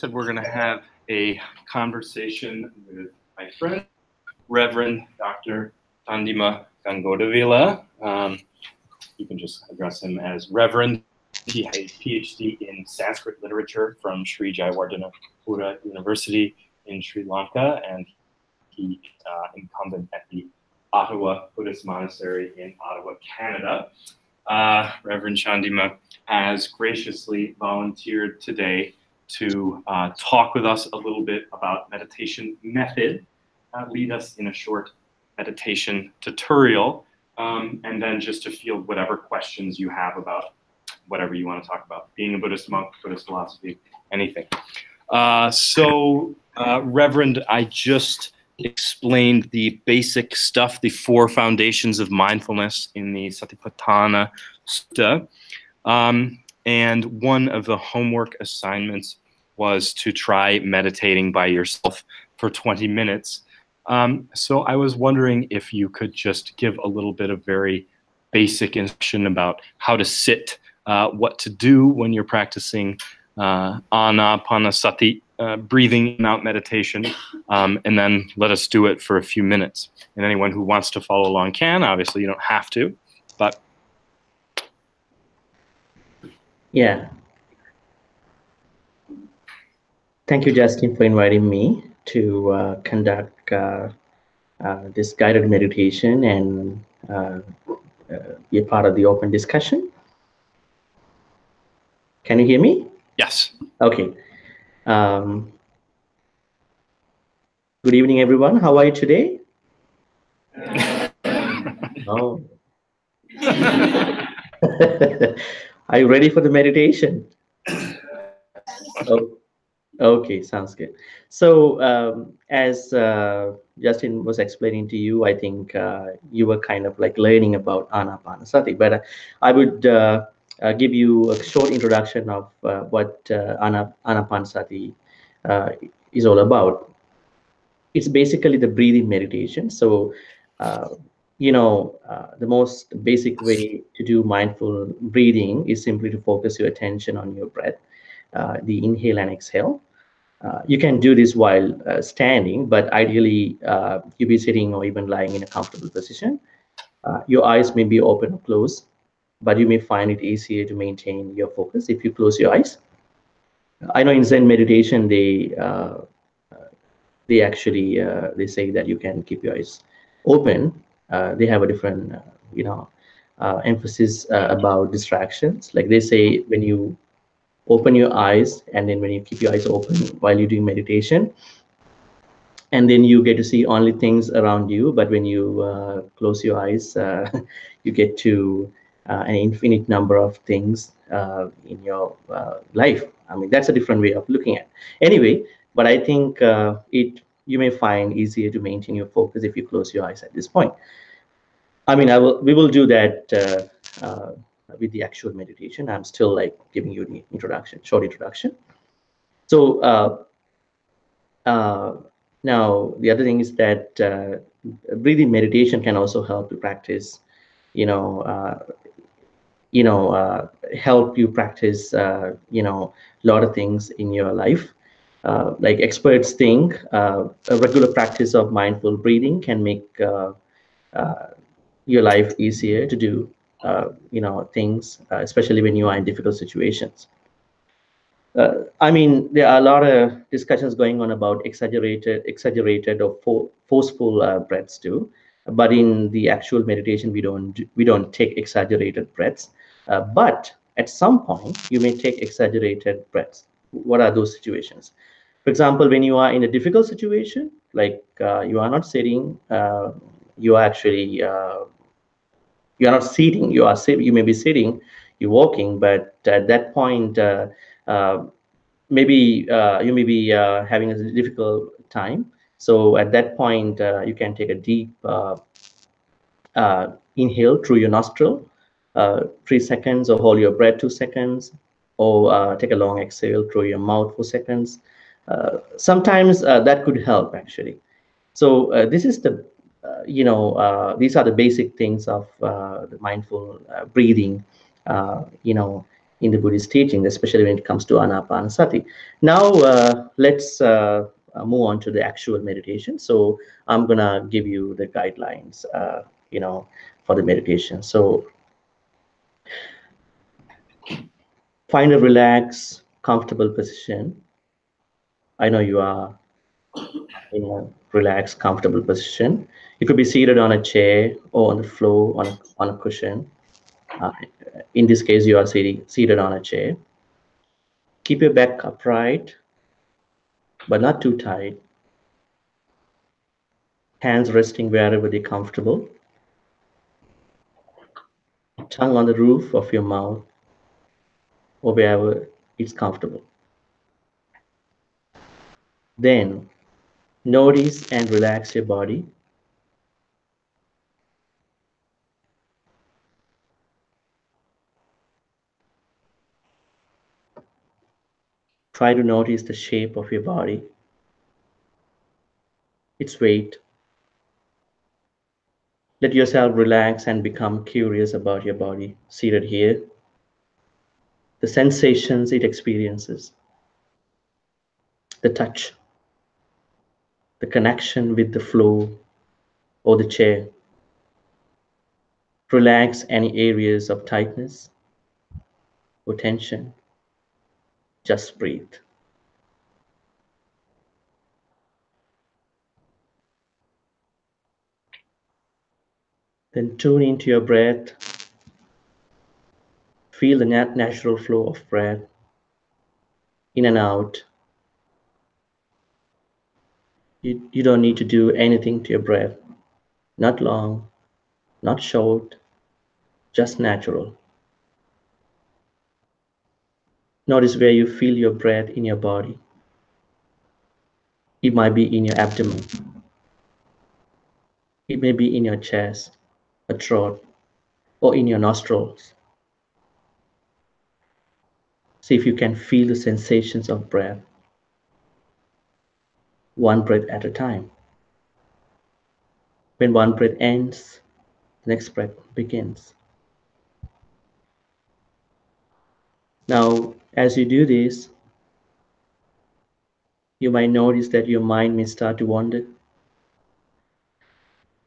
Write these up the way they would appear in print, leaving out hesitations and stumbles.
Said we're going to have a conversation with my friend, Reverend Dr. Chandima Gangodawila. You can just address him as Reverend. He has a PhD in Sanskrit literature from Sri Jayawardenepura University in Sri Lanka, and he is incumbent at the Ottawa Buddhist Monastery in Ottawa, Canada. Reverend Chandima has graciously volunteered today to talk with us a little bit about meditation method, lead us in a short meditation tutorial, and then just to field whatever questions you have about whatever you want to talk about, being a Buddhist monk, Buddhist philosophy, anything. Reverend, I just explained the basic stuff, the 4 foundations of mindfulness in the Satipatthana Sutta. And one of the homework assignments was to try meditating by yourself for 20 minutes. So I was wondering if you could just give a little bit of very basic instruction about how to sit, what to do when you're practicing anapanasati, breathing in and out meditation, and then let us do it for a few minutes. And anyone who wants to follow along can. Obviously, you don't have to, but. Yeah. Thank you, Justin, for inviting me to conduct this guided meditation and be a part of the open discussion. Can you hear me? Yes. Okay. Good evening, everyone. How are you today? Oh. Are you ready for the meditation? Oh, okay, sounds good. So as Justin was explaining to you, I think you were kind of like learning about anapanasati, but I would give you a short introduction of what anapanasati is all about. It's basically the breathing meditation. So the most basic way to do mindful breathing is simply to focus your attention on your breath, the inhale and exhale. You can do this while standing, but ideally you'll be sitting or even lying in a comfortable position. Your eyes may be open or closed, but you may find it easier to maintain your focus if you close your eyes. I know in Zen meditation, they actually they say that you can keep your eyes open. They have a different emphasis about distractions. Like they say, when you open your eyes and then when you keep your eyes open while you're doing meditation, and then you get to see only things around you, but when you close your eyes, you get to an infinite number of things in your life. I mean, that's a different way of looking at it. Anyway, but I think you may find easier to maintain your focus if you close your eyes at this point. I mean, we will do that with the actual meditation. I'm still like giving you the short introduction. So now the other thing is that breathing meditation can also help to practice, help you practice, a lot of things in your life. Like experts think a regular practice of mindful breathing can make your life easier to do, things, especially when you are in difficult situations. I mean, there are a lot of discussions going on about exaggerated or forceful breaths too. But in the actual meditation, we don't take exaggerated breaths. But at some point, you may take exaggerated breaths. What are those situations? For example, when you are in a difficult situation, like you are not sitting, you are actually you are not sitting. You may be sitting, you're walking, but at that point, maybe you may be having a difficult time. So at that point, you can take a deep inhale through your nostril, 3 seconds, or hold your breath 2 seconds, or take a long exhale through your mouth 4 seconds. Sometimes that could help actually. So this is the, these are the basic things of the mindful breathing, in the Buddhist teaching, especially when it comes to anapanasati. Now, let's move on to the actual meditation. So I'm gonna give you the guidelines, for the meditation. So find a relaxed, comfortable position. I know you are in a relaxed, comfortable position. You could be seated on a chair or on the floor on a cushion. Uh, in this case, you are seated on a chair. Keep your back upright, but not too tight. Hands resting wherever they're comfortable. Tongue on the roof of your mouth or wherever it's comfortable. Then notice and relax your body. Try to notice the shape of your body, its weight. Let yourself relax and become curious about your body seated here, the sensations it experiences, the touch, the connection with the floor or the chair. Relax any areas of tightness or tension. Just breathe. Then tune into your breath. Feel the natural flow of breath in and out. You don't need to do anything to your breath. Not long, not short, just natural. Notice where you feel your breath in your body. It might be in your abdomen. It may be in your chest, a throat, or in your nostrils. See if you can feel the sensations of breath, one breath at a time. When one breath ends, the next breath begins. Now, as you do this, you might notice that your mind may start to wander.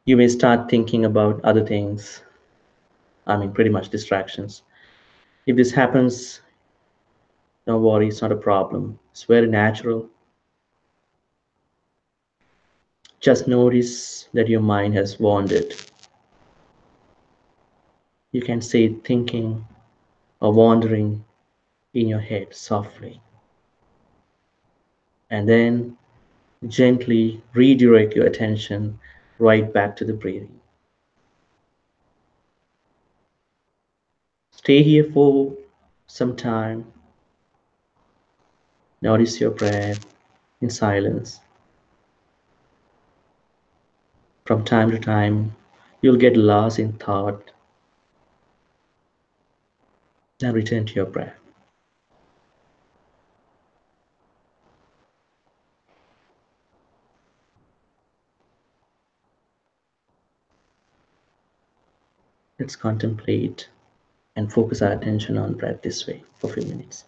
You may start thinking about other things. Pretty much distractions. If this happens, don't worry, it's not a problem. It's very natural. Just notice that your mind has wandered. You can say thinking or wandering in your head softly. And then gently redirect your attention right back to the breathing. Stay here for some time. Notice your breath in silence. From time to time, you'll get lost in thought. Then return to your breath. Let's contemplate and focus our attention on breath this way for a few minutes.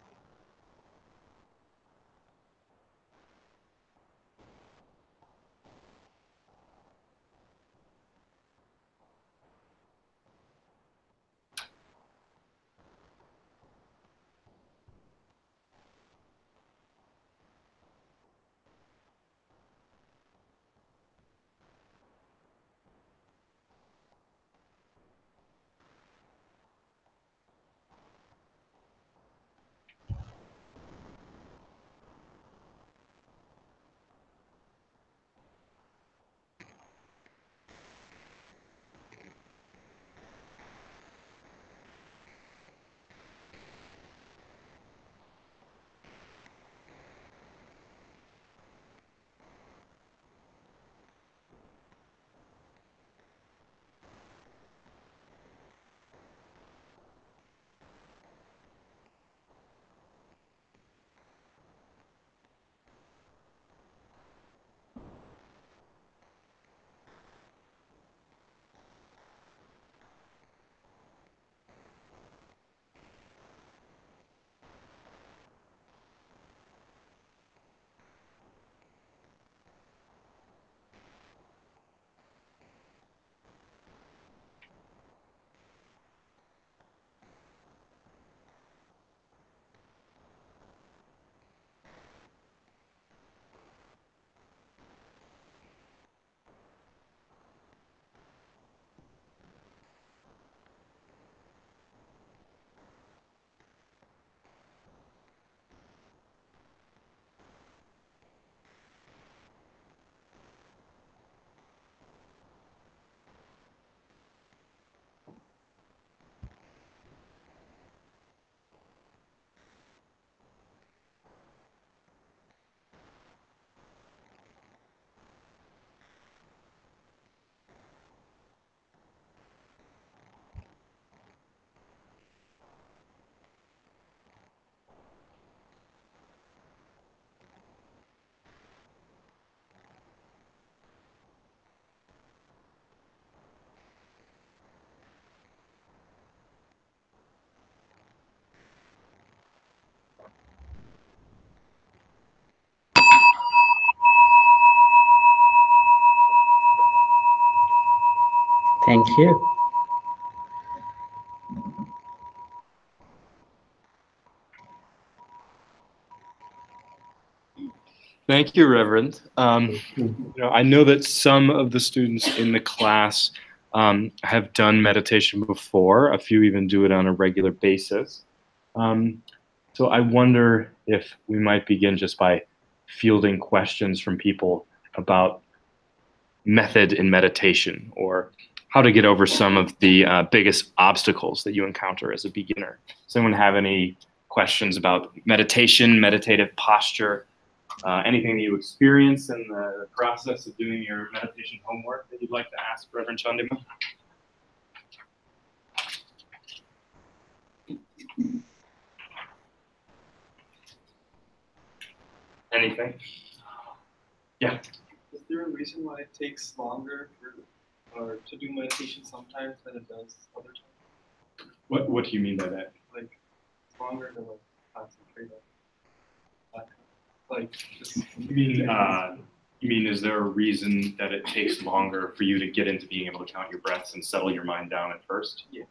Thank you. Thank you, Reverend. I know that some of the students in the class have done meditation before. A few even do it on a regular basis. So I wonder if we might begin just by fielding questions from people about method in meditation, or how to get over some of the biggest obstacles that you encounter as a beginner. Does anyone have any questions about meditation, meditative posture, anything that you experience in the process of doing your meditation homework that you'd like to ask Reverend Chandima? Anything? Yeah. Is there a reason why it takes longer to do meditation sometimes than it does other times? What do you mean by that? Like, it's longer to like concentrate on that. Like, just you mean is there a reason that it takes longer for you to get into being able to count your breaths and settle your mind down at first? Yeah.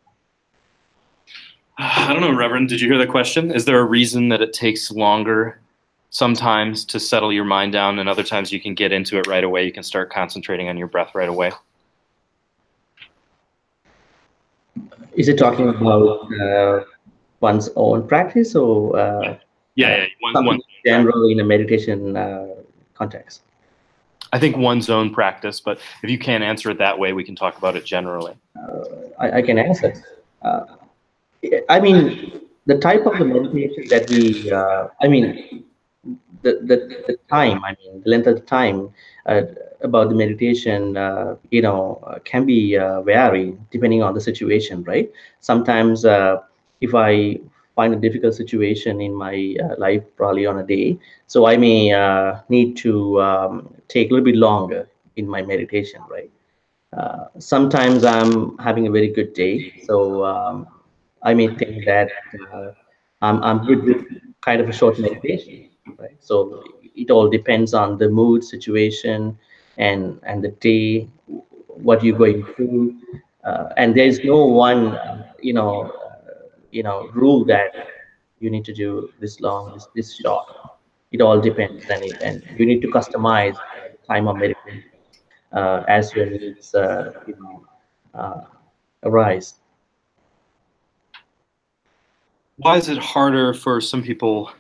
I don't know, Reverend. Did you hear the question? Is there a reason that it takes longer sometimes to settle your mind down, and other times you can get into it right away? You can start concentrating on your breath right away. Is it talking about one's own practice, or something general in a meditation context? I think one's own practice, but if you can't answer it that way, we can talk about it generally. I can answer. I mean, the type of the meditation that we, the time, the length of the time about the meditation, can be vary depending on the situation, right? Sometimes if I find a difficult situation in my life, probably on a day, so I may need to take a little bit longer in my meditation, right? Sometimes I'm having a very good day, so I may think that I'm good with kind of a short meditation, right? So it all depends on the mood, situation, and the day, what you're going through, and there is no one, rule that you need to do this long, this short. It all depends, and you need to customize the time of meditation as your needs, arise. Why is it harder for some people?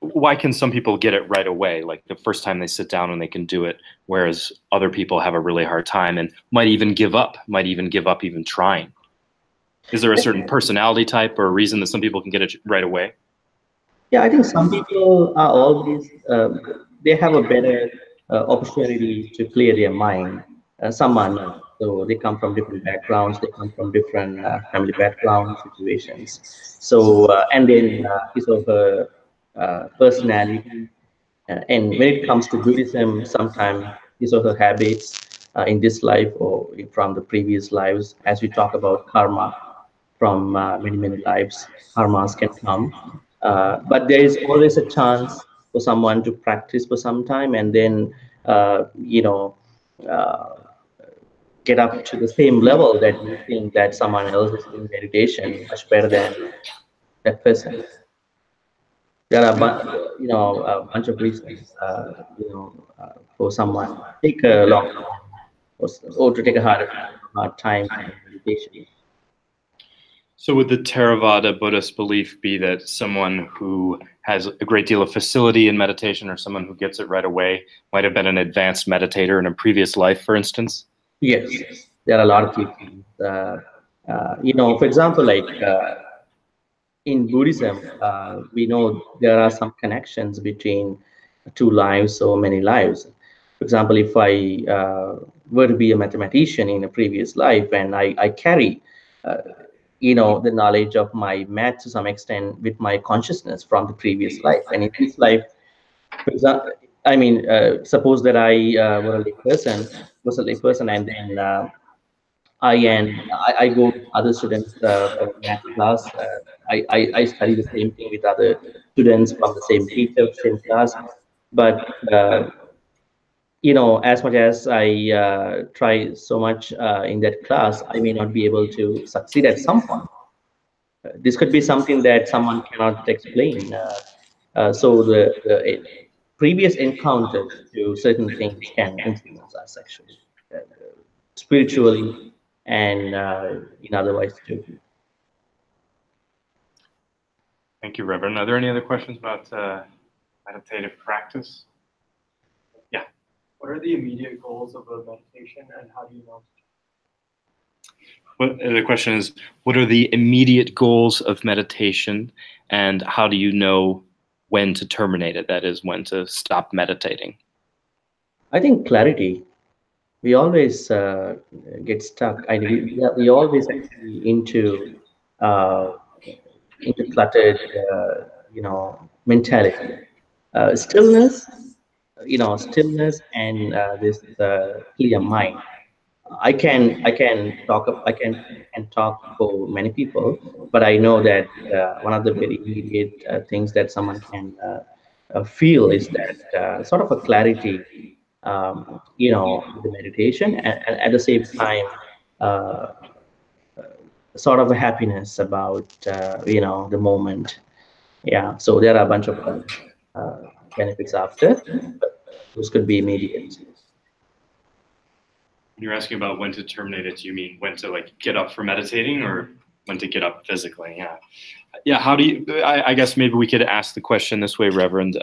Why can some people get it right away, like the first time they sit down and they can do it, whereas other people have a really hard time and might even give up even trying? Is there a certain personality type or a reason that some people can get it right away? Yeah, I think some people are always, they have a better opportunity to clear their mind. Some are not. So they come from different backgrounds, they come from different family background situations. So, and then his or her personality. And when it comes to Buddhism, sometimes his or her habits in this life or from the previous lives, as we talk about karma, from many, many lives, karmas can come. But there is always a chance for someone to practice for some time and then, uh, get up to the same level that you think that someone else is doing meditation much better than that person. There are, a bunch of reasons, for someone take a long time or to take a hard time for meditation. So would the Theravada Buddhist belief be that someone who has a great deal of facility in meditation or someone who gets it right away might have been an advanced meditator in a previous life, for instance? Yes, there are a lot of teachings. For example, like in Buddhism, we know there are some connections between two lives or many lives. For example, if I were to be a mathematician in a previous life and I carry the knowledge of my math to some extent with my consciousness from the previous life. And in this life, for example, suppose that I was a lay person, and then I go with other students for math class. I study the same thing with other students from the same teacher, same class. But as much as I try so much in that class, I may not be able to succeed at some point. This could be something that someone cannot explain. So the previous encounters to certain things can influence us actually, uh, spiritually and in other ways too. Thank you, Reverend. Are there any other questions about meditative practice? Yeah. What are the immediate goals of a meditation, and how do you know? The question is, what are the immediate goals of meditation, and how do you know when to terminate it? That is, when to stop meditating. I think clarity. We always get stuck. We always actually uh, into cluttered, mentality. Stillness, stillness and this clear mind. I can talk for many people, but I know that one of the very immediate things that someone can feel is that sort of a clarity, with the meditation, and at the same time, uh, sort of a happiness about the moment. Yeah, so there are a bunch of uh, benefits after, but those could be immediate. When you're asking about when to terminate it, do you mean when to like get up for meditating, or when to get up physically? Yeah. Yeah. How do you, I guess maybe we could ask the question this way, Reverend.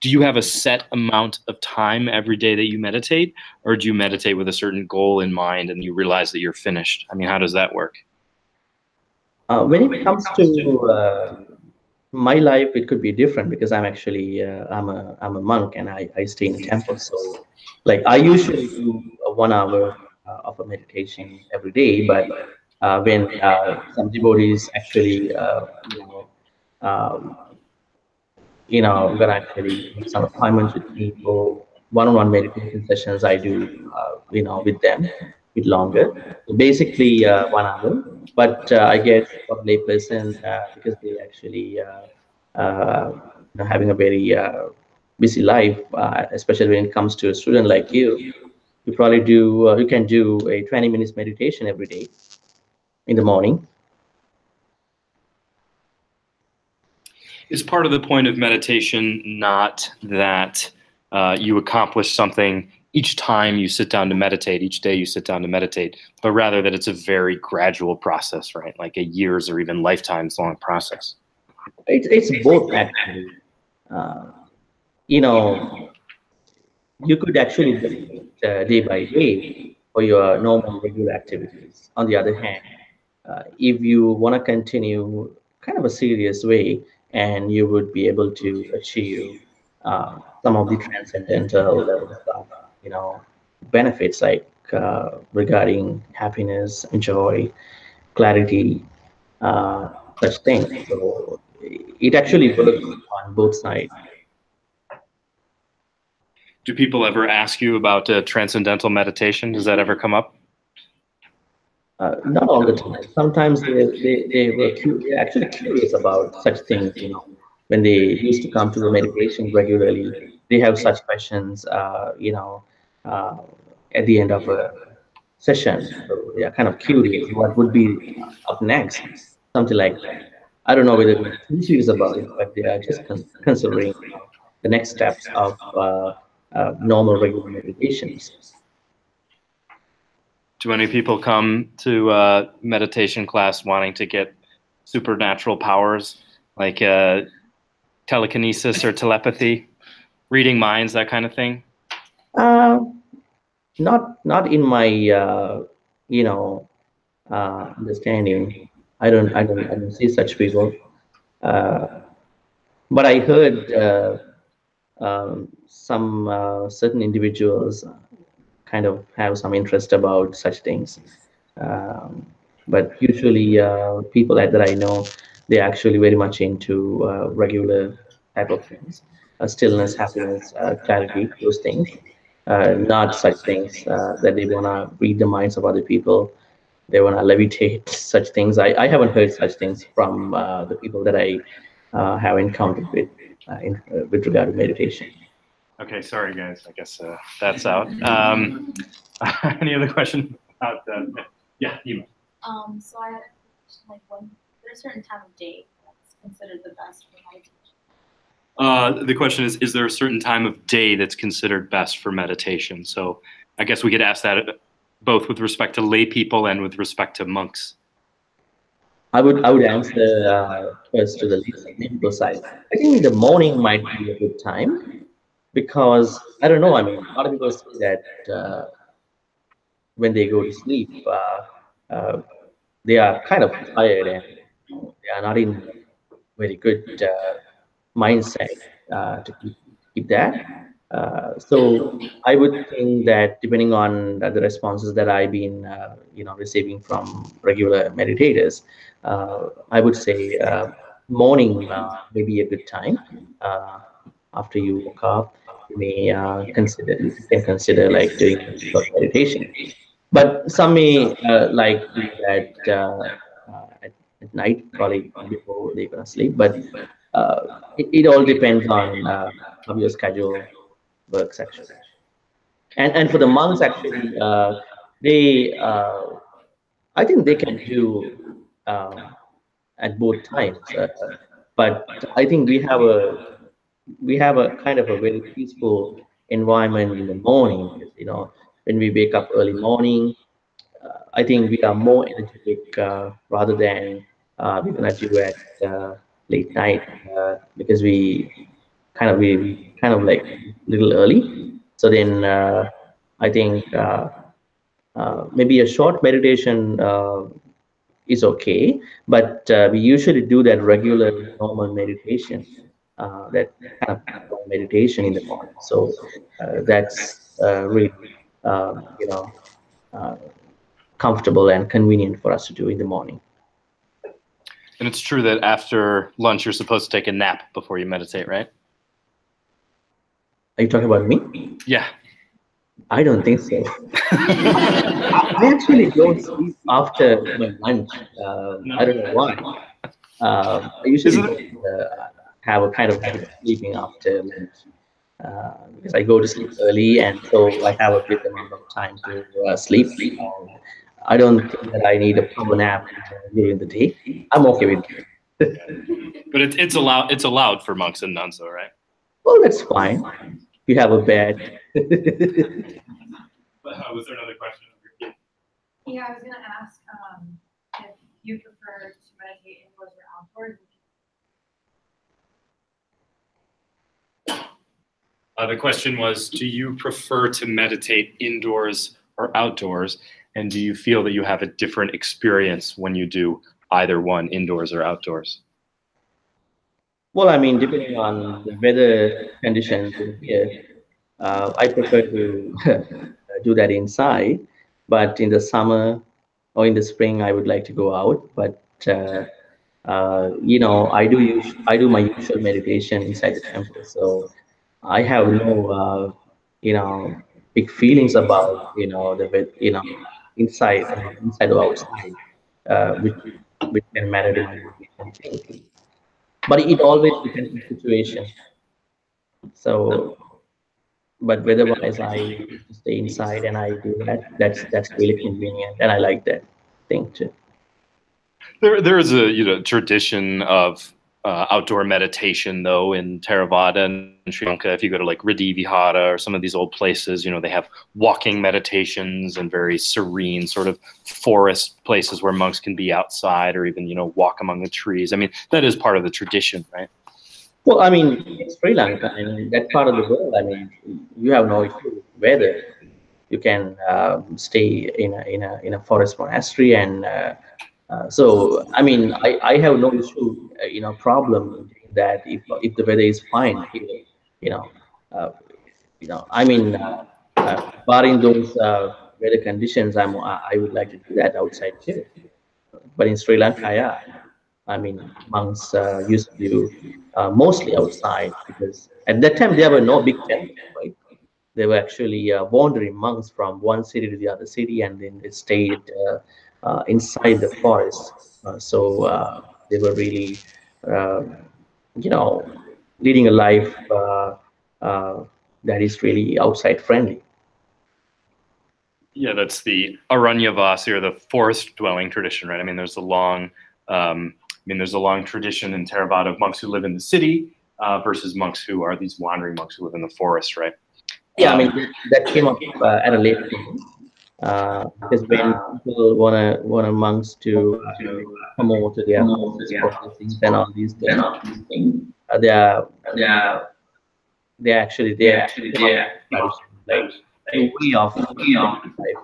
Do you have a set amount of time every day that you meditate, or do you meditate with a certain goal in mind and you realize that you're finished? I mean, how does that work? When it comes to my life, it could be different because I'm a monk and I stay in a temple. So, like I usually do a 1 hour of a meditation every day. But when some devotees actually, um, when I actually make some appointments with me for one-on-one meditation sessions, I do, with them, with longer. So basically, 1 hour. But I guess for layperson, because they actually, having a very busy life, especially when it comes to a student like you can do a 20 minutes meditation every day in the morning. Is part of the point of meditation not that you accomplish something each time you sit down to meditate, each day you sit down to meditate, but rather that it's a very gradual process, right? Like a years or even lifetimes long process? It's both actually. Uh, you know, you could actually do it day by day for your normal regular activities. On the other hand, if you want to continue kind of a serious way, and you would be able to achieve some of the transcendental level stuff, benefits like regarding happiness, joy, clarity, uh, such things. So it actually works on both sides. Do people ever ask you about transcendental meditation? Does that ever come up? Not all the time. Sometimes they're actually curious about such things. When they used to come to the meditation regularly, they have such questions. Uh, at the end of a session, so they are kind of curious. What would be up next? Something like that. I don't know whether they're too serious about it, but they are just considering the next steps of normal regular meditations. Do many people come to meditation class wanting to get supernatural powers like telekinesis or telepathy, reading minds, that kind of thing? Uh, not in my understanding. I don't see such people. Uh, but I heard some certain individuals kind of have some interest about such things. Um, but usually, people that I know, they're actually very much into regular type of things, stillness, happiness, clarity, those things. Not such things that they wanna read the minds of other people. They wanna levitate such things. I haven't heard such things from the people that I have encountered with regard to meditation. Okay, sorry guys. I guess that's out. Any other question about yeah, Ema. So I had a question, like when there's a certain time of day that's considered the best for meditation. The question is there a certain time of day that's considered best for meditation? So I guess we could ask that both with respect to lay people and with respect to monks. I would answer first to the laypeople side. I think the morning might be a good time because I don't know. I mean, a lot of people say that when they go to sleep, uh, they are kind of tired and they are not in very good mindset to keep that. So I would think that depending on the responses that I've been, receiving from regular meditators, I would say morning may be a good time. Uh, After you woke up, you can consider like doing a short meditation. But some may like do that at night, probably before they're gonna sleep. But it all depends on how your schedule works actually. And for the monks actually, they I think they can do at both times. But I think we have a kind of a very peaceful environment in the morning because when we wake up early morning, I think we are more energetic rather than we're gonna do at late night because we kind of like little early. So then I think maybe a short meditation is okay, but we usually do that regular normal meditation, that kind of meditation in the morning. So that's really uh, comfortable and convenient for us to do in the morning. And it's true that after lunch you're supposed to take a nap before you meditate, right? Are you talking about me? Yeah. I don't think so. I actually don't sleep after my lunch. I don't know why. I usually don't have a kind of habit of sleeping after lunch because I go to sleep early, and so I have a big amount of time to sleep. I don't think that I need a proper nap during the day. I'm okay with it. But it's allowed for monks and nuns, though, right? Well, that's fine. You have a bed. Was there another question? Yeah, I was going to ask if you prefer to meditate indoors or outdoors. The question was, do you prefer to meditate indoors or outdoors? And do you feel that you have a different experience when you do either one, indoors or outdoors? Well, I mean, depending on the weather conditions in here, I prefer to do that inside. But in the summer or in the spring, I would like to go out. But I do my usual meditation inside the temple. So I have no big feelings about inside or outside, which can matter to my meditation. But it always depends on the situation. So, but weather-wise, I stay inside and I do that. That's really convenient, and I like that thing too. There is a tradition of outdoor meditation, though, in Theravada and Sri Lanka. If you go to like Riddhi Vihara or some of these old places, they have walking meditations and very serene sort of forest places where monks can be outside or even walk among the trees. I mean, that is part of the tradition, right? Well, I mean, in Sri Lanka, I mean, that part of the world, I mean, you have no issue with weather. You can stay in a forest monastery, and so I mean, I have no issue, problem in doing that if the weather is fine here, you know, uh, I mean, barring those weather conditions, I would like to do that outside too. But in Sri Lanka, yeah, I mean, monks used to do mostly outside because at that time there were no big temples, right? They were actually wandering monks from one city to the other city, and then they stayed inside the forest. So they were really, uh, you know, leading a life uh, that is really outside friendly. Yeah, that's the Aranyavasi, or the forest dwelling tradition, right? I mean, there's a long, there's a long tradition in Theravada of monks who live in the city versus monks who are these wandering monks who live in the forest, right? Yeah, I mean that came up at a later point because when people wanna monks to come over to their houses for things and all these things, they actually tradition, like a way of life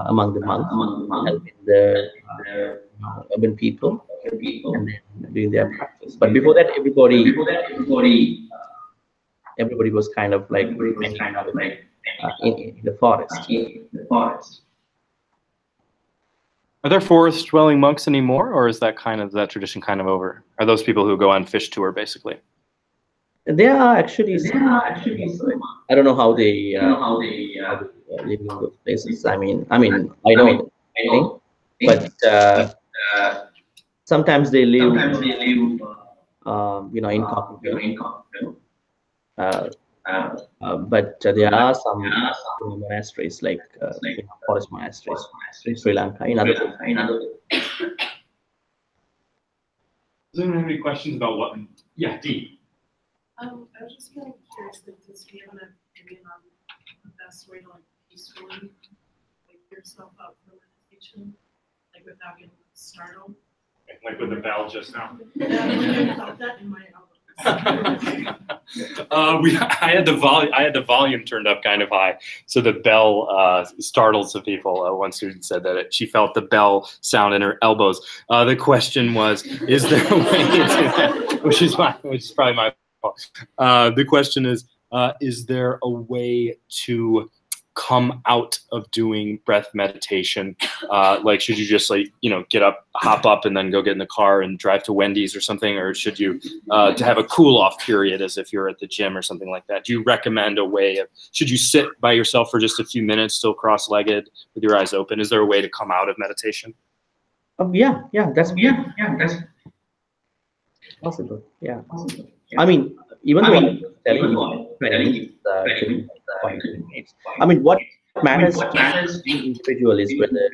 among the monks, helping the urban people and then doing their practice. But before that, everybody was kind of like in the forest. Are there forest dwelling monks anymore, or is that tradition kind of over? Are those people who go on fish tour basically? There are actually some, I don't know how they live in those places. I know them, but sometimes they live incognito. But there are some monasteries, like forest monasteries in Sri Lanka, in other places. Does anyone have any questions about what? Yeah, Dee. I was just kind of curious, does you have an opinion on the best way to peacefully wake yourself up for meditation, without getting startled? Like with the bell just now. Yeah, I felt that in my elbow. I had the volume turned up kind of high, so the bell startled some people. One student said that she felt the bell sound in her elbows. The question was, is there a way to, which is probably my fault. The question is there a way to come out of doing breath meditation? Like, should you just get up, hop up, and then go get in the car and drive to Wendy's or something? Or should you to have a cool off period as if you're at the gym or something like that? Do you recommend a way of, should you sit by yourself for just a few minutes, still cross-legged with your eyes open? Is there a way to come out of meditation? Yeah, that's possible. Yeah. I mean, even though I'm telling you, I mean, what matters to the individual is whether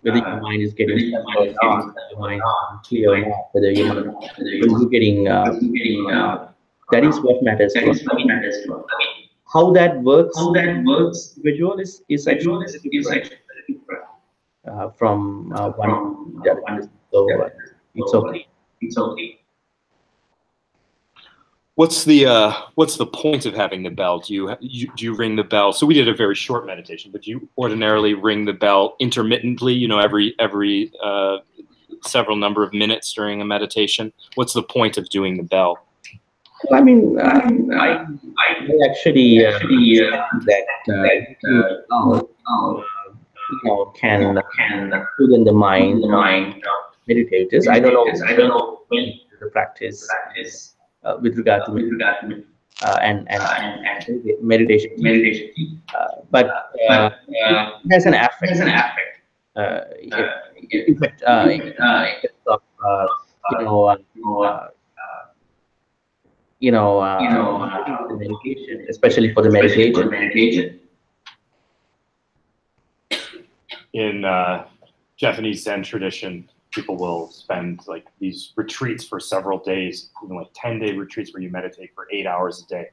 your mind is getting settled or not, your mind is clear or not, whether you're getting that is what matters to us. How that works individual is actually from one to the other. So it's okay. What's the point of having the bell? Do you ring the bell? So we did a very short meditation, but do you ordinarily ring the bell intermittently? Every several number of minutes during a meditation. What's the point of doing the bell? I mean, I actually can soothe the mind meditators. I don't know when the practice with regard to and meditation, but there's an effect. In fact, the medication, especially for the meditation. In Japanese Zen tradition, people will spend these retreats for several days, even 10-day retreats where you meditate for 8 hours a day.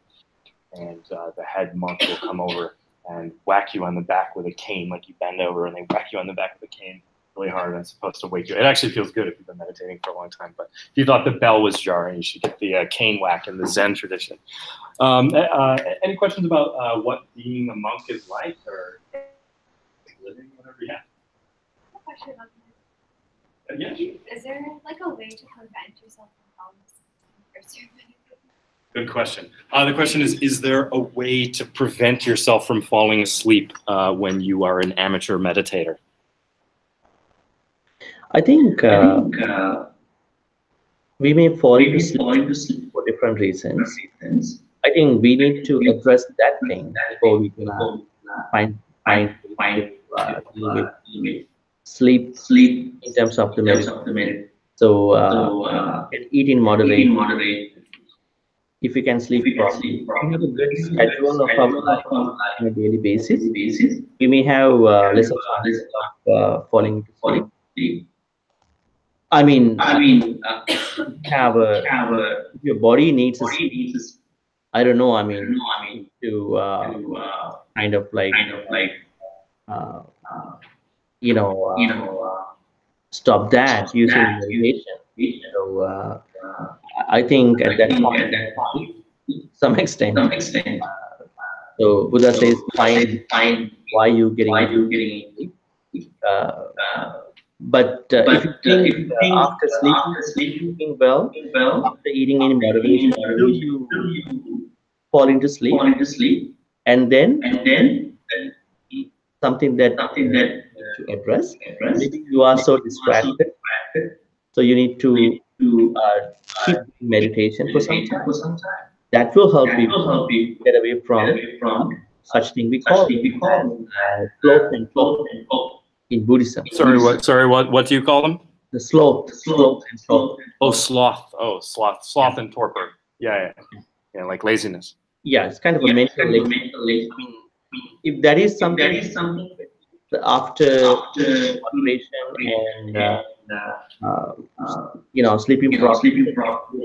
And the head monk will come over and whack you on the back with a cane, like you bend over and they whack you on the back with a cane really hard, and it's supposed to wake you. It actually feels good if you've been meditating for a long time, but if you thought the bell was jarring, you should get the cane whack in the Zen tradition. Any questions about what being a monk is like, or living, whatever you have? Question about that. Yeah. Is there a way to prevent yourself from falling asleep? Good question. The question is there a way to prevent yourself from falling asleep when you are an amateur meditator? I think we may fall into sleep for different reasons. I think we need to address that thing before we can find sleep in terms of the meditation. So eat in moderation. if you can sleep properly, if you have a good schedule of our life on a daily basis, we may have lesser chances of falling to sleep. I mean, have a your body needs a sleep. I don't know. I mean, to kind of like uh, you know stop that using meditation. So I think at that point, to some extent. So Buddha says, find why you getting but if you think after sleeping well, after eating any moderation, still you fall into sleep, and then something that to address. Maybe you are so distracted, so you need to keep doing meditation for some time. That will help you get away from such thing we call sloth and torpor in Buddhism. Sorry, what do you call them? The sloth and torpor. Oh, sloth and torpor. Yeah, like laziness. Yeah, it's kind of a mental laziness. I mean, if that is something after moderation and sleeping properly,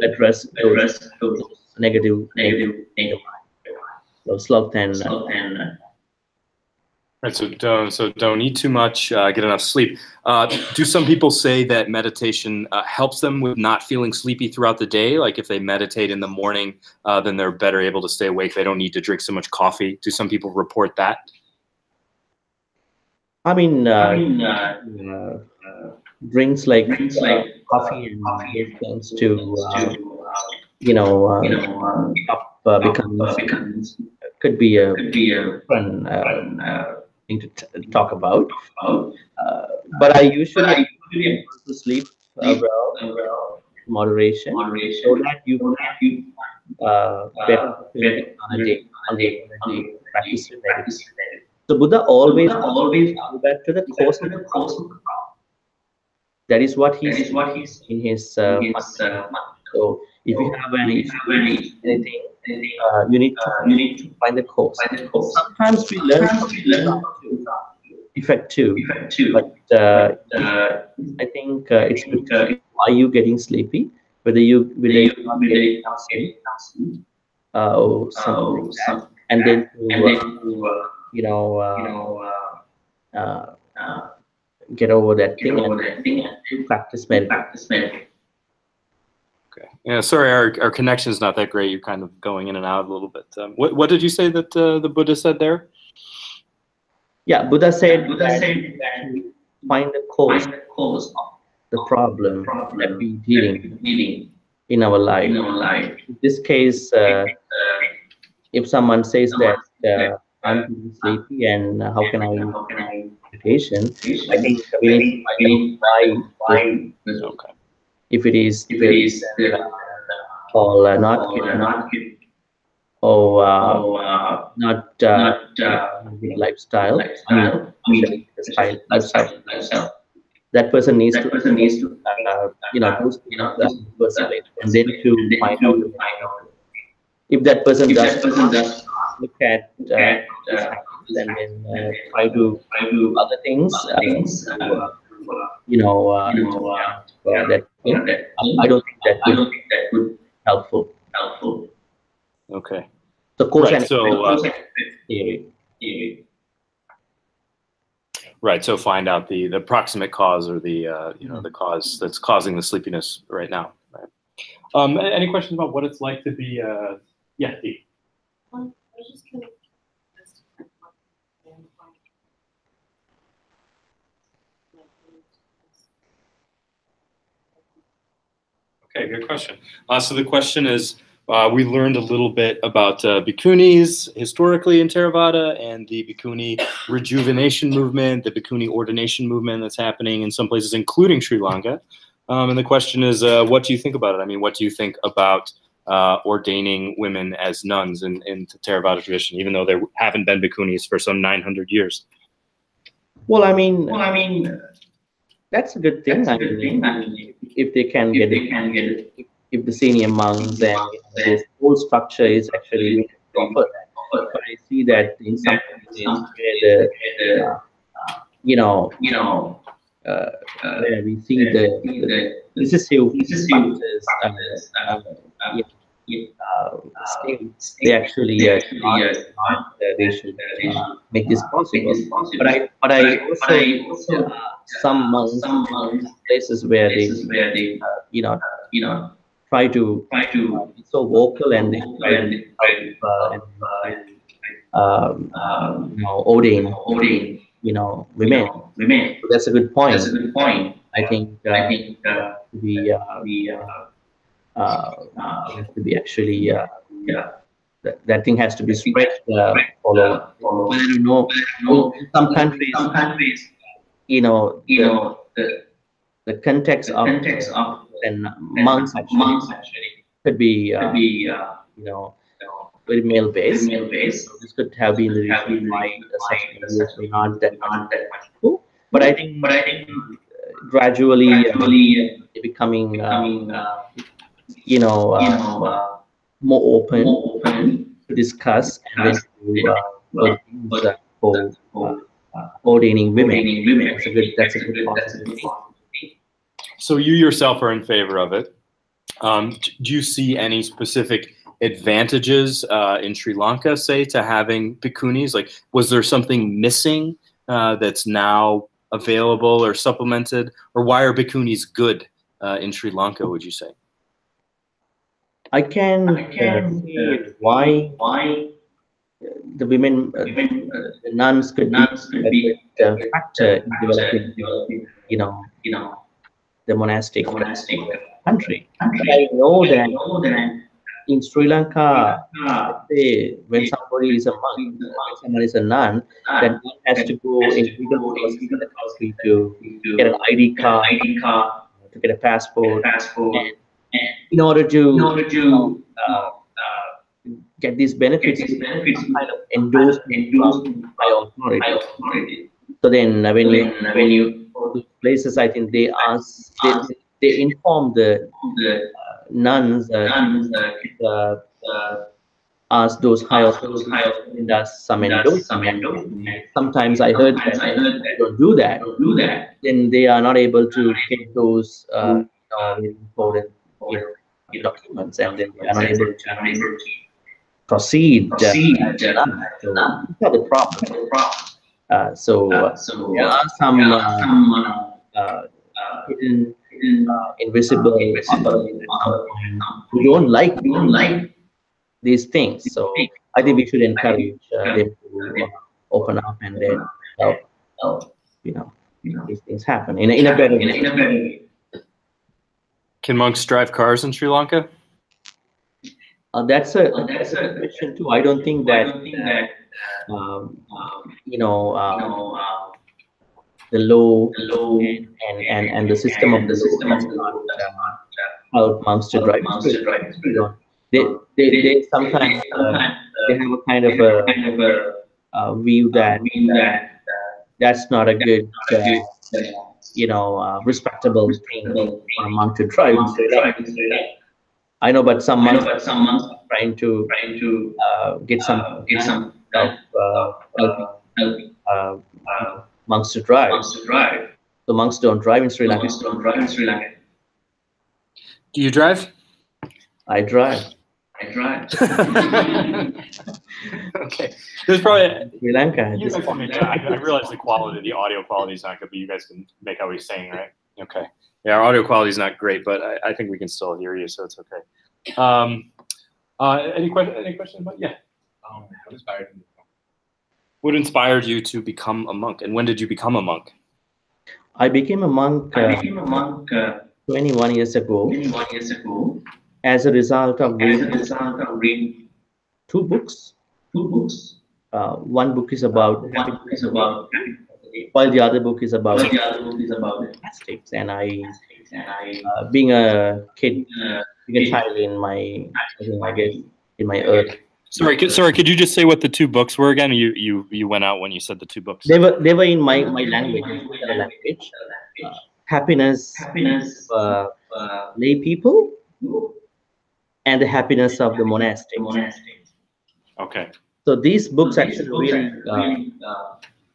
address those negative. So sloth and right. So don't eat too much. Get enough sleep. Do some people say that meditation helps them with not feeling sleepy throughout the day? Like if they meditate in the morning, then they're better able to stay awake. They don't need to drink so much coffee. Do some people report that? I mean, drinks like coffee and those things to stop becoming could be a fun thing to talk about. But I usually go to sleep well, moderation, so that you better on a day practice your meditation. So Buddha always go back to the cause of the problem. That is what he's in his so if you have anything, you need to find the cause. Sometimes we learn effect too, but I think it's because are you getting sleepy? Whether you're not getting sleep, or something like that, and then get over that thing and practice meditation. Okay. Yeah. Sorry, our connection is not that great. You're kind of going in and out a little bit. What did you say that the Buddha said there? Yeah, Buddha said find the cause of the problem that we're dealing in our life. In this case, if someone says that I'm feeling sleepy and how can I use meditation, I think we need to find why. Okay. If it is all not lifestyle, lifestyle. That person needs to those things and then to find out if that person does look at and then try to do other things that thing. I don't think that would be helpful. Okay. So cause right, and theory. Right. So find out the proximate cause or the the cause that's causing the sleepiness right now. Right. Any questions about what it's like to be? Yeah, Dee. I was just kind of Okay, good question. So the question is, we learned a little bit about bhikkhunis historically in Theravada and the bhikkhuni rejuvenation movement, the bhikkhuni ordination movement that's happening in some places, including Sri Lanka. And the question is, what do you think about it? I mean, what do you think about ordaining women as nuns in the Theravada tradition, even though there haven't been bhikkhunis for some 900 years? Well, I mean, that's a good thing. If they can get it, if the senior monks and this whole structure is actually being offered. But I see that in some countries where the where we see the decisive factors states, they actually they should make this possible. But I also some monks places where they try to be so vocal, and they try to ordain women. So that's a good point. I think we has to be actually that thing has to be spread all over. Well, I don't know. In some countries, the context of and monks actually could be very male based. So this could have been the reason why such videos were not that much cool. But I think gradually becoming more open to discuss and then to for ordaining women. That's a good possibility. So you yourself are in favor of it. Do you see any specific advantages in Sri Lanka, say, to having bhikkhunis? Like, was there something missing that's now available or supplemented? Or why are bhikkhunis good in Sri Lanka, would you say? I can see why the women, the nuns could be a factor in developing, the monastic country. But I know that in Sri Lanka, say, when somebody is a monk, when someone is a nun, that nun has to go in legal process in the country to get an ID card, to get a passport, and in order to get these benefits, some kind of endorsement from high authority. So then, when you go to places, I think they inform the nuns, ask those high authorities and does some endorsement. Sometimes I heard that they don't do that. Then they are not able to get those important documents, and then they are not able to proceed. So that's not the problem. So there are some hidden, invisible who don't like these things. So I think we should encourage them to open up and then help these things happen in a better way. Can monks drive cars in Sri Lanka? That's a question too. I don't think that the law and the system of the law does not help monks to drive. They sometimes they have a kind of a view that that's not a good respectable thing for a monk to drive. I know, but some monks are trying to get some helping monks to drive. So monks don't drive in Sri Lanka. Do you drive? I drive. Okay. There's probably Sri Lanka. I realize the quality, the audio quality is not good, but you guys can make out what he's saying, right? Okay. Yeah, our audio quality is not great, but I think we can still hear you, so it's okay. Any questions about? Yeah. What inspired you to become a monk, and when did you become a monk? I became a monk 21 years ago. As a result of reading two books. One book is about while the other book is about plastics. And I, being a kid, being a child in my, I guess, in my early. Sorry, could you just say what the two books were again? You went out when you said the two books. They were in my language, Happiness, Lay People, and the happiness of the monastics. Okay. So these books actually really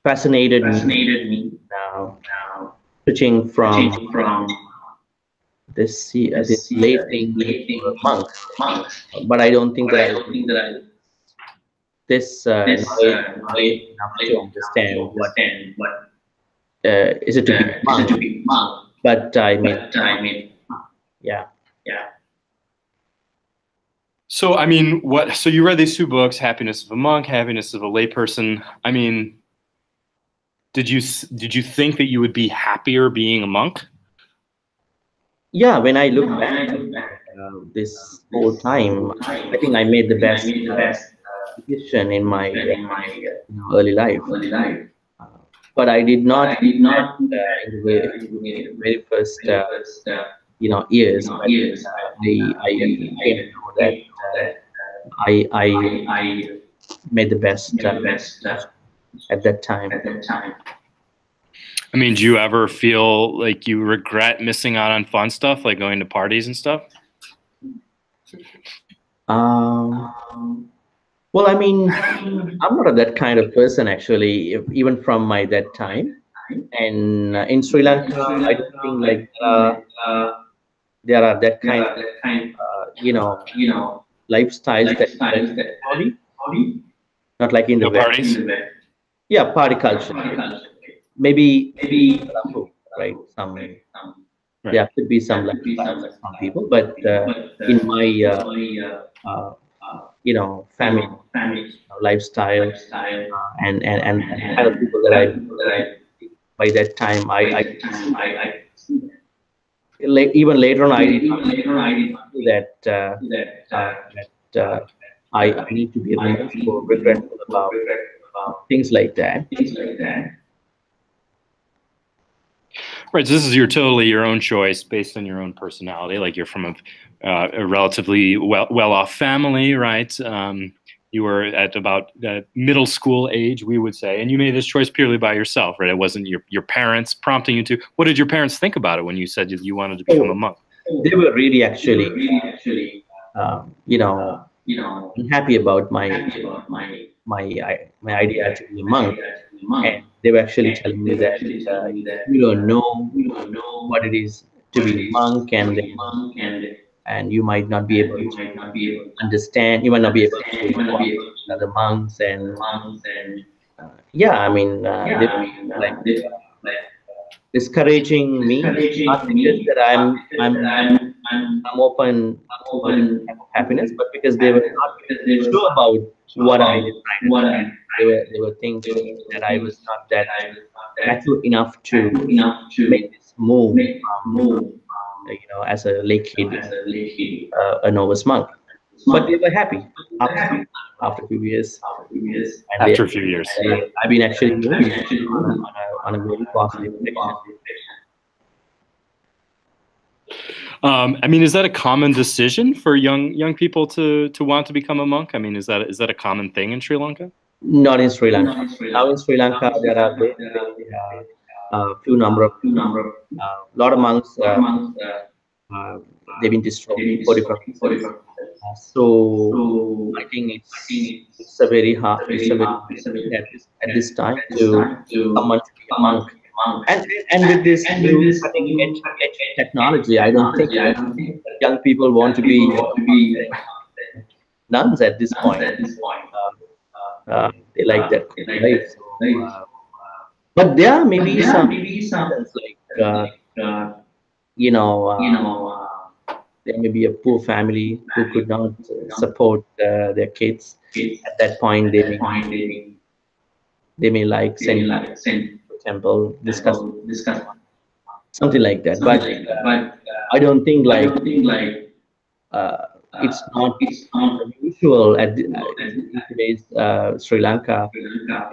fascinated me. Now, switching from this late thing to a monk, but I don't think that this knowledge enough to understand what is it to be a monk. But I mean, yeah. So I mean, what? So you read these two books, Happiness of a Monk, Happiness of a Layperson. I mean, did you think that you would be happier being a monk? Yeah, when I look back this whole time, I think I made the best decision in my early life. But I did not in the very first years. But I came to know that I made the best at that time. I mean, do you ever feel like you regret missing out on fun stuff, like going to parties and stuff? Well, I mean, I'm not that kind of person actually, even from that time. And in Sri Lanka, I don't think like there are that kind of lifestyles that party, not like in the West. Parties. Yeah, party culture. Maybe right? There could be some lifestyles of some people, but in my family lifestyle and kind of people that I by that time I even later on I did not that I need to be remorseful, regretful about things like that. Right. So this is totally your own choice based on your own personality. Like you're from a relatively well-off family, right? You were at about middle school age, we would say, and you made this choice purely by yourself, right? It wasn't your parents prompting you to. What did your parents think about it when you said you wanted to become a monk? They were really actually, unhappy about my idea to be a monk, and they were actually telling me that you don't know what it is to be a monk, and you might not be able to understand. You might not be able to cooperate with other monks, and yeah, I mean, they were like discouraging me. Not because that I'm open to happiness, but because they were not sure about what I did right. They were thinking that I was not that mature enough to make this move from, as a lay kid, a novice monk. But they were happy after a few years. And after a few years, I've been actually moving on a very positive direction. I mean, is that a common decision for young people to want to become a monk? I mean, is that a common thing in Sri Lanka? Not in Sri Lanka. Now in Sri Lanka, there are a few number of lot of monks. They've been destroyed for different reasons. So I think it's a very hard. It's a very at this time to someone to be a monk. And with this new cutting edge technology, I don't think young people want to be nuns at this point. They like that life. So, but there are maybe some like there may be a poor family who could not support their kids. At that point, they may like send to temple, discuss something like that. But I don't think like it's not usual at today's Sri Lanka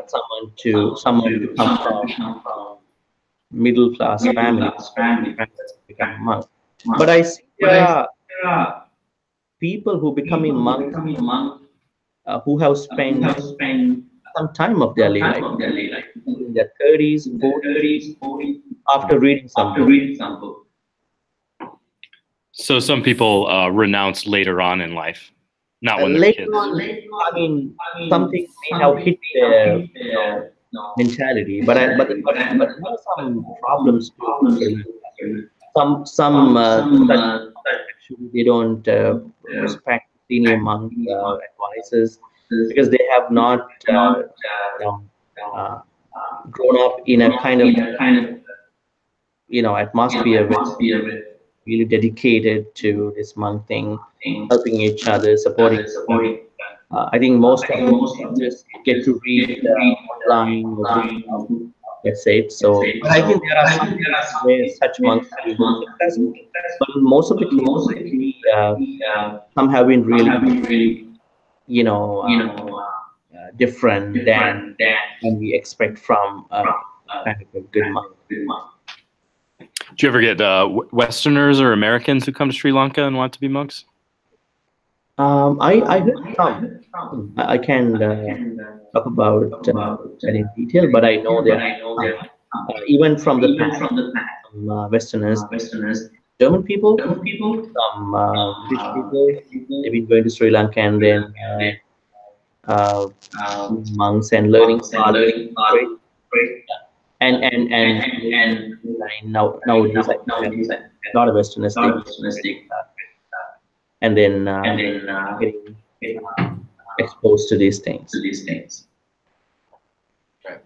someone to come from middle class family become a monk. But I see there are people who becoming monks who have spent some time of their life in their 30s, 40s, after reading some book. So some people renounce later on in life, not when they're Later kids. on, I mean, something may have hit their mentality, but there are some problems too. Actually they don't respect senior monk advices because they have not you know, uh, grown up in a kind of atmosphere where really dedicated to this monk thing, helping each other, supporting each other. I think most of them just get to read online or book, let's say it. So, but I think there are some cases where such monks have been very successful. But in most of the cases, actually, some have been really, different than we expect from kind of a good monk. Do you ever get Westerners or Americans who come to Sri Lanka and want to be monks? I heard some. I can talk about that in detail, but I know there are even from the past, some Westerners, German people, some British people. They've been going to Sri Lanka and then being monks and learning Pali. And nowadays I think a lot of Westerners and then getting exposed to these things. Right.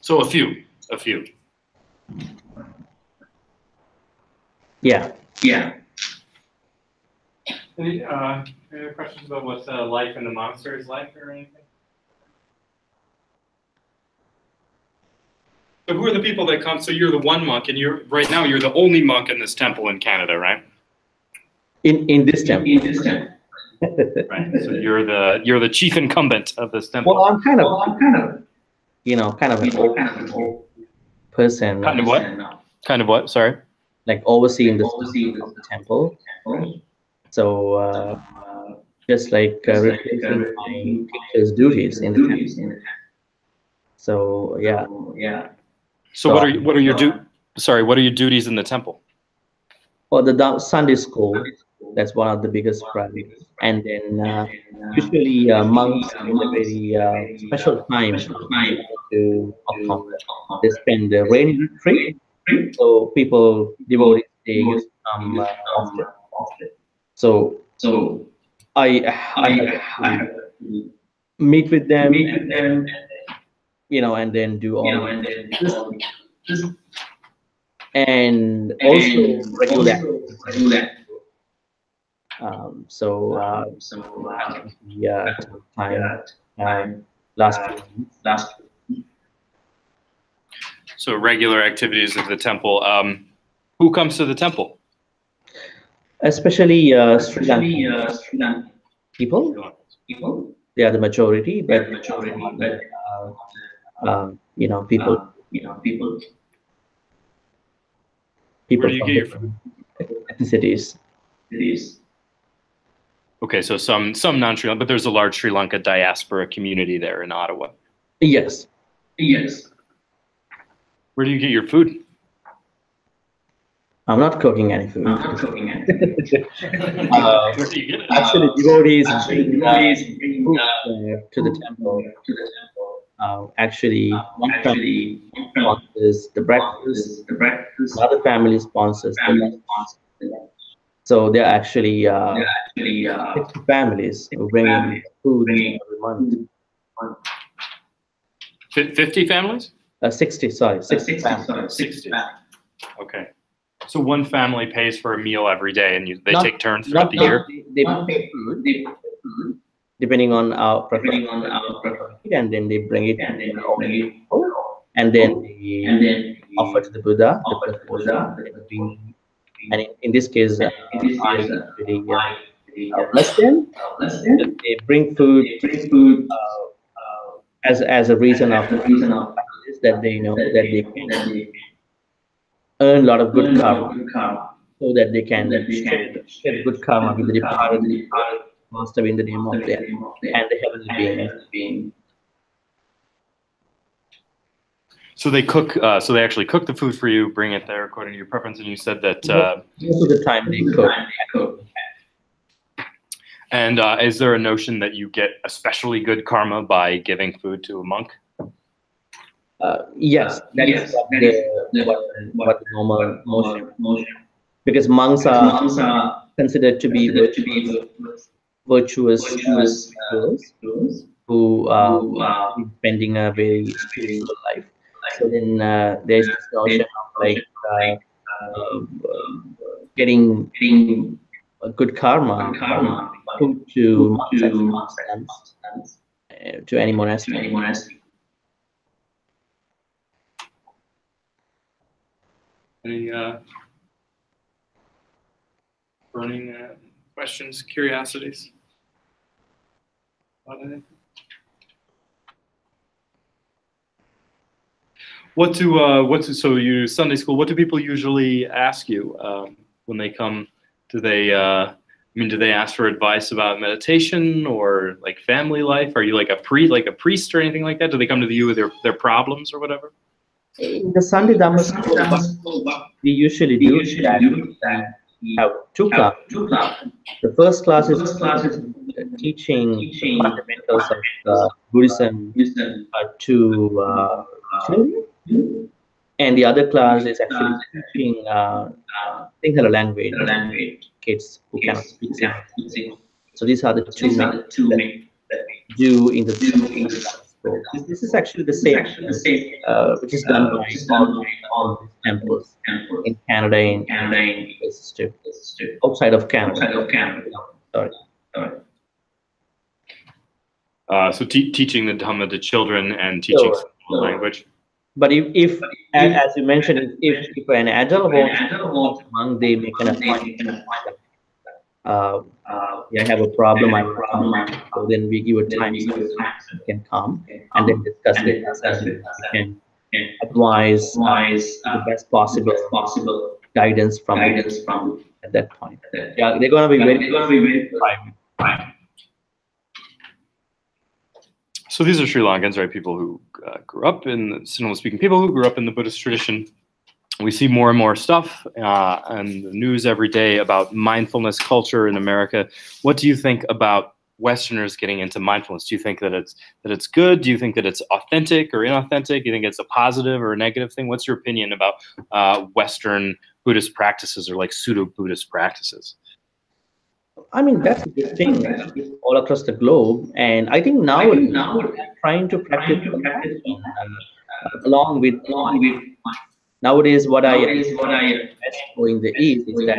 So a few. Yeah. Any questions about what life in the monastery is like or anything? So who are the people that come? So you're the one monk, and right now you're the only monk in this temple in Canada, right? In this temple. Right. So you're the chief incumbent of this temple. Well, I'm kind of an old person. Kind of what? Kind of what? Sorry. Like overseeing the stuff of the temple. So just like replacing my teacher's duties in the temple. So yeah. So what are your duties in the temple? Well, the Sunday school, that's one of the biggest priorities. And then usually monks in a very special time to October, they spend the rainy retreat. So people, devotees, they used to come often. So I have to meet with them, and then do all this. And also regular activities. Time last few months. So regular activities of the temple. Who comes to the temple? Especially Sri Lankan people. They are the majority, but people. Where do you get your food? Ethnicities. Okay, so some non-Sri Lanka, but there's a large Sri Lanka diaspora community there in Ottawa. Yes. Where do you get your food? I'm not cooking any food. Where do you get it? Actually, devotees bring food to the temple. Actually, one family sponsors the breakfast, another family sponsors the lunch. So there are actually 60 families who bring in food every month. 50 families? 60 families. 60. Okay. So one family pays for a meal every day, and they take turns throughout the year? They pay food, depending on our preference, and then they bring it and then they offer to the Buddha, and in this case, I really bless them. They bring food as a reason of practice that they know that they can earn a lot of good karma, so that they can share good karma with the departed master in the name of them and the heavenly being. So they cook. So they actually cook the food for you, bring it there according to your preference, and you said that. Most of the time they cook. And is there a notion that you get especially good karma by giving food to a monk? Yes, that is what the normal motion. Because monks are considered to be virtuous individuals who are spending a very spiritual life. So then there's this notion of like getting a good karma food to monks to any monastery. Any burning questions, curiosities? About anything? So you Sunday school, what do people usually ask you when they come? Do they do they ask for advice about meditation or like family life? Are you like a priest or anything like that? Do they come to you with their problems or whatever? In the Sunday Dhamma school, what we usually do is that we have two classes. The first class is teaching the fundamentals of Buddhism to children, and the other class is actually teaching Sinhala language kids who cannot speak Sinhala. So these are the two main that we do in the school. This is actually the same, which is done by all these temples in Canada and places too. Outside of Canada. Sorry. So teaching the Dhamma to children and teaching language. But if as you mentioned, if an adult wants a monk, they make an appointment. I have a problem. So then we give a time so you can come and then discuss it. And we can advise the best possible guidance from at that point. Yeah, they're gonna be very private. So these are Sri Lankans, right? People who grew up in Sinhala-speaking people who grew up in the Buddhist tradition. We see more and more stuff on the news every day about mindfulness culture in America. What do you think about Westerners getting into mindfulness? Do you think that it's good? Do you think that it's authentic or inauthentic? Do you think it's a positive or a negative thing? What's your opinion about Western Buddhist practices or like pseudo-Buddhist practices? I mean, that's a good thing all across the globe. And I think now we're trying to practice along with nowadays what I go in the East is that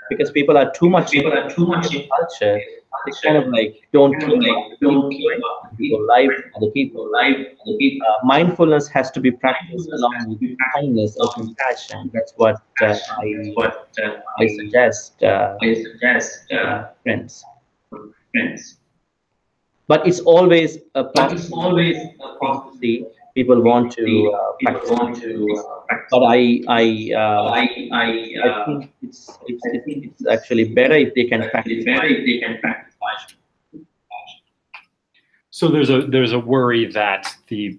because people are too much in culture, they kind of like don't care about people life, other people. Mindfulness has to be practiced along with kindness or compassion. That's what I suggest, friends. But it's always a possibility. People want to practice, but I think it's actually better if they can practice. So there's a worry that the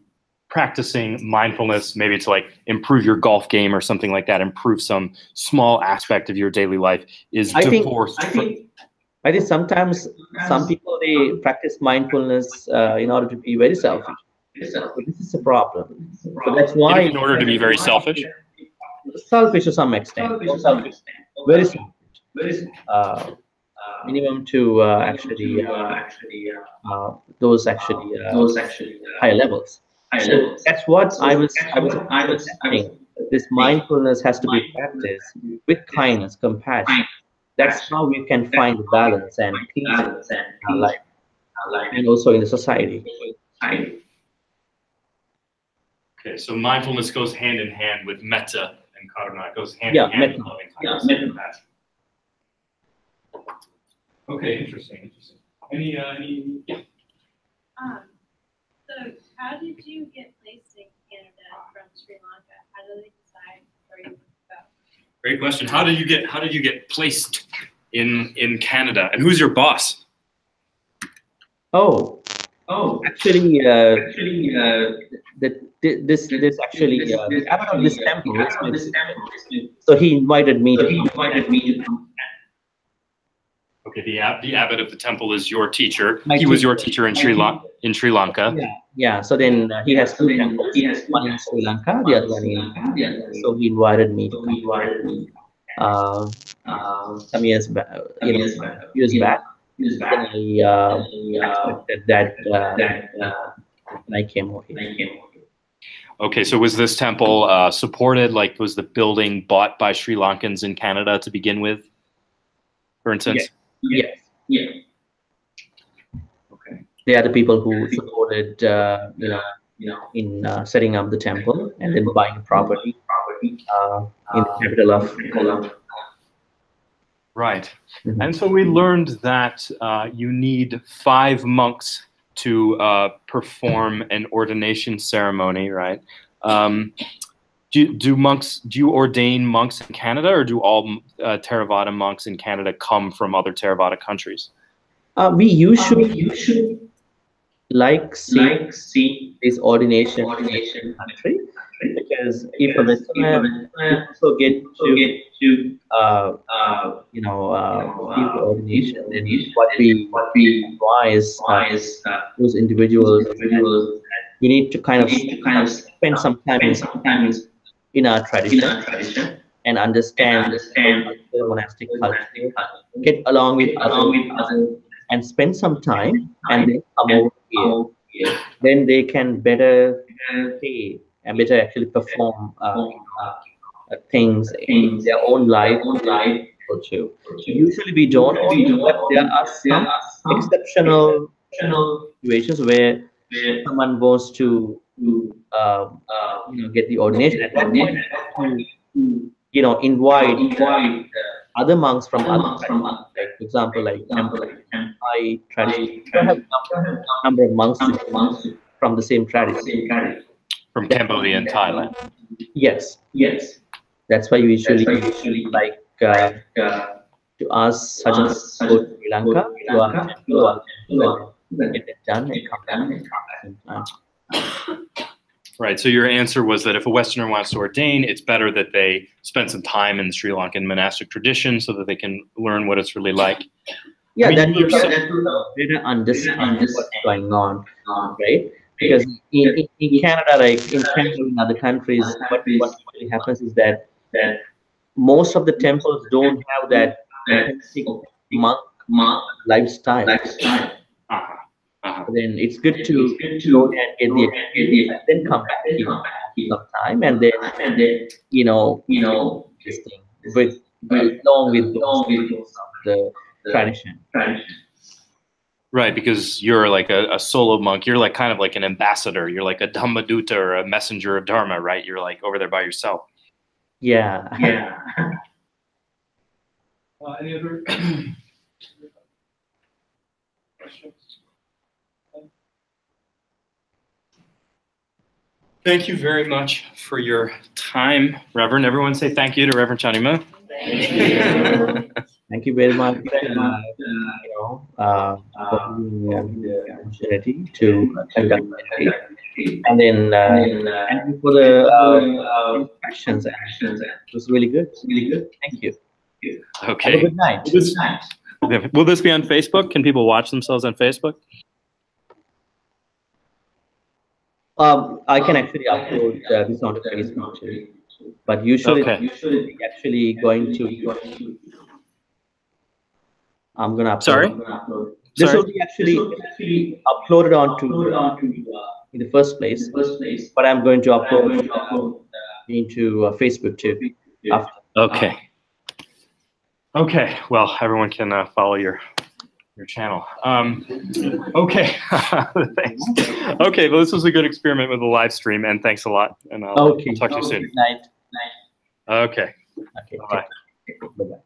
practicing mindfulness, maybe to like improve your golf game or something like that, improve some small aspect of your daily life, is divorced. I think sometimes some people they practice mindfulness in order to be very selfish. So this is a problem. So that's why, in order to be very selfish, to some extent, very selfish. Minimum to actually those higher levels. So that's what I was saying. This mindfulness has to be practiced with kindness, compassion. That's how we can find the balance and peace in our life, and also in the society. Okay, so mindfulness goes hand in hand with metta and karuna. It goes hand in hand with loving kindness and compassion. Okay, interesting. Any yeah. So how did you get placed in Canada from Sri Lanka? How did they decide where you would go? Great question. How did you get placed in Canada? And who's your boss? Oh, Actually, this actually the abbot of this temple is my sister. So he invited me to come. Okay, the abbot of the temple is your teacher. My He was teacher. your teacher in Sri Lanka. Yeah. So then he has two temples, one in Sri Lanka, the other one in India. So he invited me to come. Some years back, years back. Then I accepted that when I came over here. Okay, so was this temple supported? Like, was the building bought by Sri Lankans in Canada to begin with, for instance? Yes. Okay. They are the people who supported, in setting up the temple and then buying property in the capital of. Right. Mhm. And so we learned that you need 5 monks to perform an ordination ceremony, right? Do you ordain monks in Canada, or do all Theravada monks in Canada come from other Theravada countries? We usually like see this ordination in country, because if a Westerner also get to receive the ordination, then what we advise those individuals is that we need to kind of spend some time in our tradition and understand the monastic culture, get along with others, and spend some time, and then come over here. Then they can better pay and better actually perform things in their own life or two. Usually we don't order, but there are some exceptional situations where someone wants to get the ordination. At that point, invite other monks from other traditions. Like, for example, like Thai tradition, we don't have number of monks from the same tradition. From Cambodia and Thailand. Yes. That's why we usually like to ask Sajjan to go to Sri Lanka to our temple and get it done and come back at the same time. Right. So your answer was that if a Westerner wants to ordain, it's better that they spend some time in the Sri Lankan monastic tradition so that they can learn what it's really like. Yeah, I mean, that will better understand what's going on, right? Because in Canada, like in Canada and other countries, what really happens is that most of the temples don't have that authentic monk lifestyle. Then it's good to go and get the experience and then come back here sometime, and then this thing with along with the tradition. Right, because you're like a solo monk. You're like kind of like an ambassador. You're like a Dhammaduta or a messenger of Dharma, right? You're like over there by yourself. Yeah. Any other questions? Thank you very much for your time, Reverend. Everyone say thank you to Reverend Chandima. Thank you. Thank you very much. For giving the opportunity to conduct meditation. And then thank you for the questions. It was really good. Thank you. Okay. Have a good night. Will this be on Facebook? Can people watch themselves on Facebook? I can actually upload this onto Facebook too. But usually actually going to. I'm gonna upload. Sorry? This will be actually uploaded onto in the first place, but I'm going to upload into Facebook too. After. Okay. Okay. Well, everyone can follow your channel. Okay. Thanks. Okay. Well, this was a good experiment with the live stream, and thanks a lot. And I'll talk to you soon. Good night. Okay. Okay. Bye. Bye-bye.